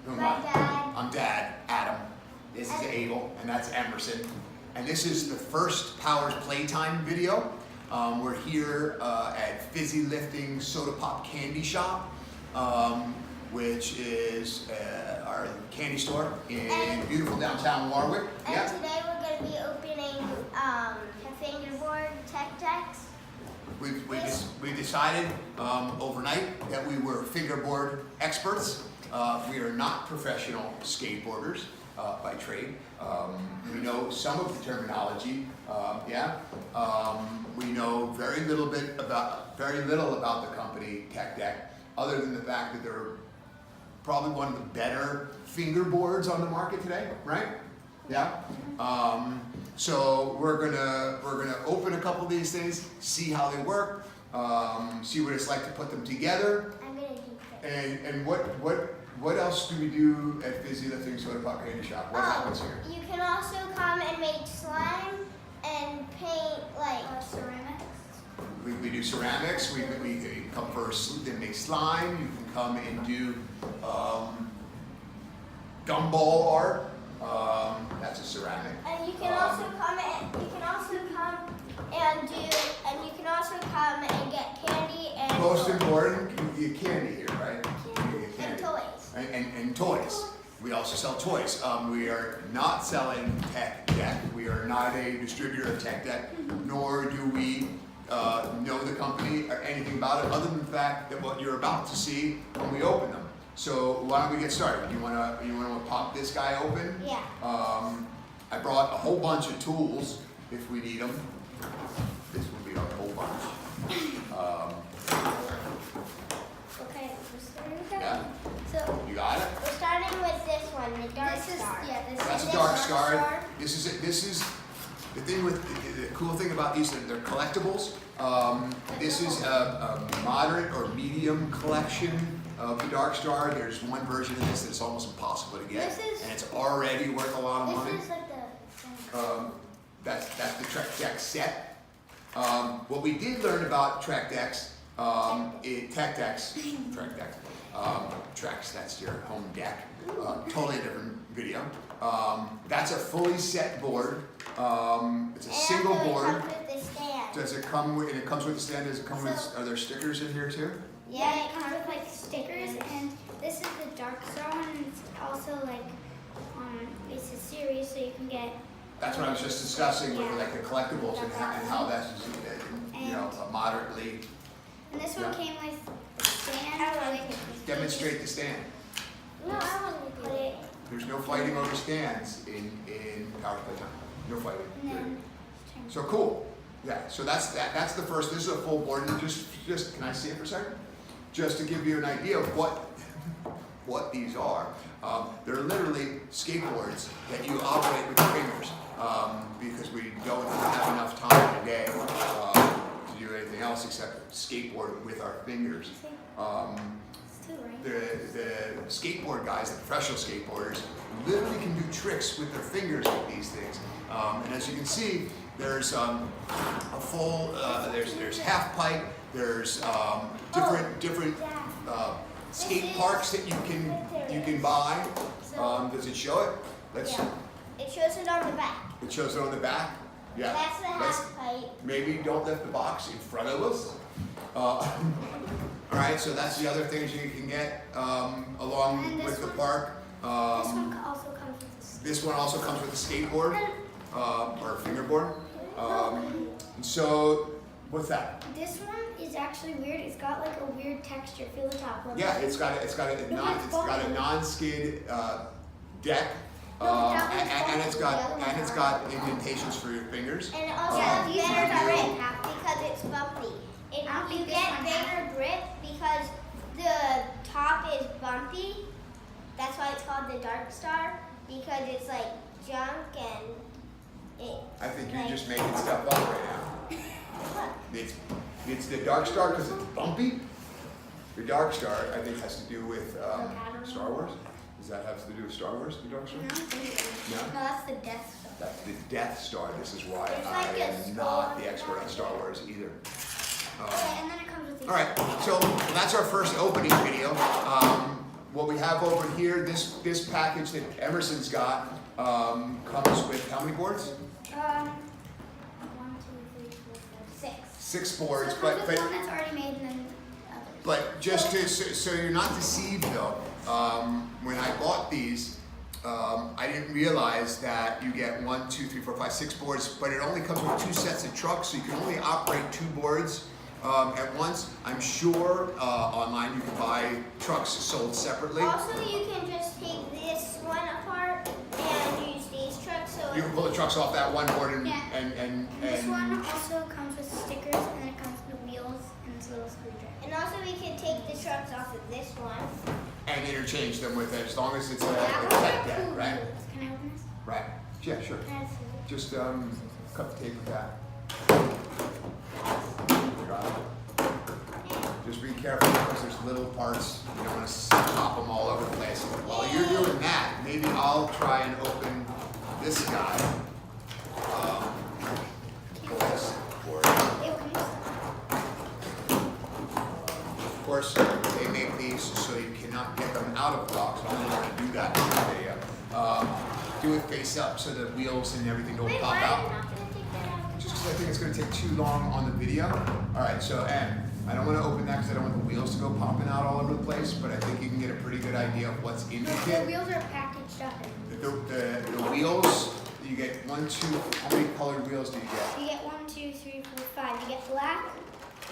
Who am My I? dad. I'm Dad, Adam. This is Abel, and that's Emerson. And this is the first Powers Playtime video. We're here at Fizzy Lifting Soda Pop Candy Shop, which is our candy store in beautiful downtown Warwick. And today we're going to be opening a fingerboard tech decks. We decided overnight that we were fingerboard experts. We are not professional skateboarders by trade. We know some of the terminology, we know very little about the company Tech Deck, other than the fact that they're probably one of the better fingerboards on the market today, right? Yeah. So we're gonna open a couple of these things, see how they work, see what it's like to put them together. I'm gonna do this. And what else do we do at Fizzy Lifting Soda Pop Candy Shop? What happens here? You can also come and make slime and paint like ceramics. We do ceramics. We can come first and make slime. You can come and do gumball art. That's a ceramic. And you can also come and get candy and Most toys. important, you get candy here, right? You get And candy. toys. And toys. We also sell toys. We are not selling Tech Deck. We are not a distributor of Tech Deck, nor do we know the company or anything about it, other than the fact that what you're about to see when we open them. So why don't we get started? You wanna pop this guy open? Yeah. I brought a whole bunch of tools if we need them. This will be our whole bunch. Okay, we're starting with that. Yeah. So You got it? we're starting with this one, the dark star. That's a dark star. This is it. This is the thing with the cool thing about these. They're collectibles. This is a moderate or medium collection of the dark star. There's one version of this that's almost impossible to get, and it's already worth a lot of money. This is like the That's the Trek Deck set. What we did learn about Trek Decks, Tech Decks, Trek Decks, Trex, that's your home deck. Totally different video. That's a fully set board. It's a single board. It comes with the stand. Does it come with, and it comes with the stand, does it come with, are there stickers in here too? Yeah, it comes with like stickers, and this is the dark star one, and it's also like it's a series, so you can get. That's what I was just discussing with like the collectibles and how that's, moderately. And this one came with a stand. Demonstrate the stand. No, I want to put it. There's no fighting over stands in Power Playtime. No fighting. And then, So cool. Yeah. So that's that. That's the first. This is a full board. And just can I see it for a second? Just to give you an idea of what these are. They're literally skateboards that you operate with your fingers because we don't have enough time in a day to do anything else except skateboard with our fingers. The skateboard guys, the professional skateboarders, literally can do tricks with their fingers with these things. And as you can see, there's a full, there's half pipe, there's different skate parks that you can buy. Does it show it? it shows it on the back. It shows it on the back. Yeah. That's the half pipe. Maybe don't lift the box in front of us. All right, so that's the other things you can get along with the park. This one also comes with a stand. This one also comes with a skateboard or a fingerboard. And so, what's that? This one is actually weird. It's got like a weird texture. Feel the top one. Yeah, it's got a non-skid deck, and it's got indentations for your fingers. And it also has better grip because it's bumpy. You get better grip because the top is bumpy. That's why it's called the dark star, because it's like junk and it. I think you're just making stuff up right now. It's the dark star because it's bumpy. The dark star, I think, has to do with Star Wars. Does that have to do with Star Wars? The dark star? No, that's the Death Star. That's the Death Star. This is why It's I like a am skull not on the expert on Star Wars either. Okay, and then it comes with these. All right, so that's our first opening video. what we have over here, this package that Emerson's got comes with how many boards? 1, 2, 3, 4, 5, 6. 6 boards, So but one that's already made and then others. but just to, so you're not deceived though. When I bought these, I didn't realize that you get 1, 2, 3, 4, 5, 6 boards, but it only comes with 2 sets of trucks, so you can only operate 2 boards at once. I'm sure online you can buy trucks sold separately. Also, you can just take this one apart and use these trucks. So You can pull the trucks off that one board and Yeah. and this one also comes with stickers, and then it comes with wheels and this little screwdriver. And also, we can take the trucks off of this one. and interchange them with it as long as it's a That one's tech got deck, cool right? wheels. Can I open this? Right. Yeah, sure. That's it. Just cut the tape with that. Just be careful because there's little parts. You don't want to pop them all over the place. While you're doing that, maybe I'll try and open this guy. This board. Of course, they make these so you cannot get them out of the box. I'm only going to do that in the video. Do it face up so the wheels and everything don't Wait, pop why out. are you not going to take that out? Just because I think it's going to take too long on the video. All right, so I don't want to open that because I don't want the wheels to go popping out all over the place, but I think you can get a pretty good idea of what's in the The kit. wheels are packaged up. The wheels, you get 1, 2, how many colored wheels do you get? You get 1, 2, 3, 4, 5. You get black,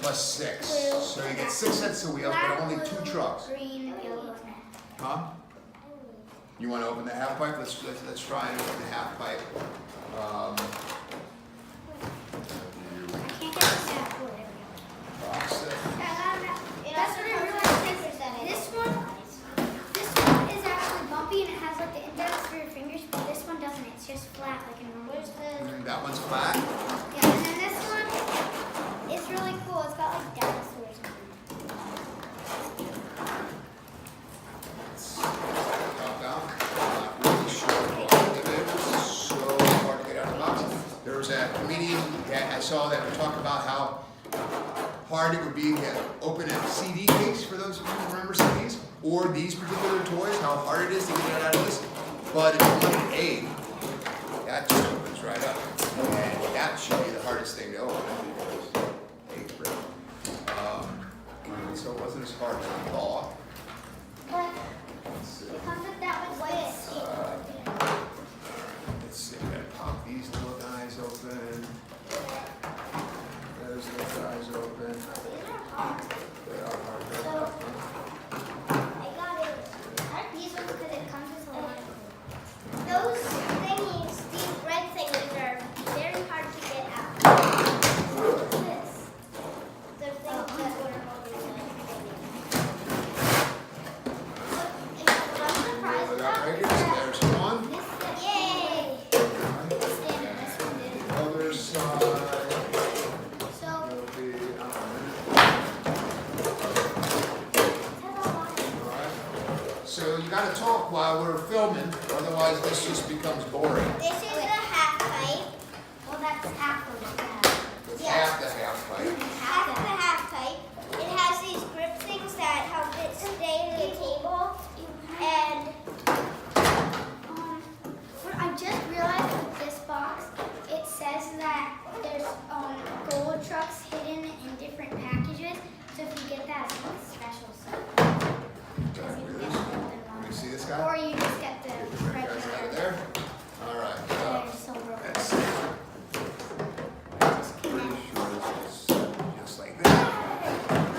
Plus 6. blue, So you get 6 sets of wheels, black, but only 2 blue, trucks. green, yellow, and red. Huh? You want to open the half pipe? Let's try and open the half pipe. I can't get this out. Oh, there we go. Box it. That's what I realized. This one is actually bumpy and it has like the index for your fingers, but this one doesn't. It's just flat like a normal. That one's flat. Yeah, and then this one is really cool. It's got like dinosaurs. Pop out. Not really sure what it is. So hard to get out of the box. There was a comedian that I saw that would talk about how hard it would be to open a CD case, for those of you who remember CDs, or these particular toys, how hard it is to get it out of this. But if you want an egg, that just opens right up. And that should be the hardest thing to open. Egg break. So it wasn't as hard as I thought. But it comes with that with white skin. Let's see, I'm gonna pop these little guys open. Those little guys open. These are hard. They are hard. So, I got it. I like these ones because it comes with a lot of those thingies, these red thingies are very hard to get out. What's this? The things that were holding them. I'm surprised We got about regulars. that. There's one. Yay! This and this one did. Other side. So, Will be, alright. So you gotta talk while we're filming, otherwise this just becomes boring. this is the half pipe. Well, that's half of it. It's Yeah. half the half pipe. Half the half pipe. It has these grip things that help it stay to the table. And I just realized with this box, it says that there's gold trucks hidden in different packages. So if you get that, it's like special stuff. Let me see this guy. Or you just get the Get the red guys out of regular. there. Alright, Silver. let's see. Pretty sure it's just like that.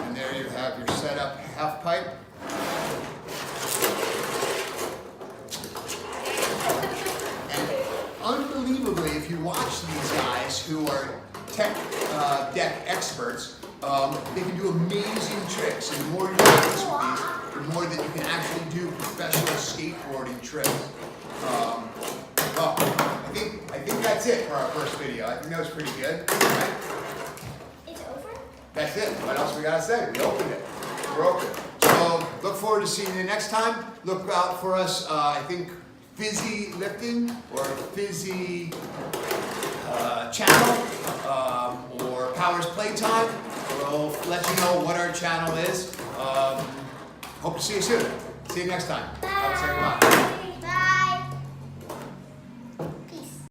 And there you have your setup half pipe. And unbelievably, if you watch these guys who are tech deck experts, they can do amazing tricks. And the more you practice with these, the more that you can actually do professional skateboarding tricks. Well, I think that's it for our first video. I think that was pretty good, right? It's over? That's it. What else we gotta say? We opened it. We're open. So look forward to seeing you next time. Look out for us. I think Fizzy Lifting or Fizzy Channel or Powers Playtime. We'll let you know what our channel is. Hope to see you soon. See See you next time. Have a second one.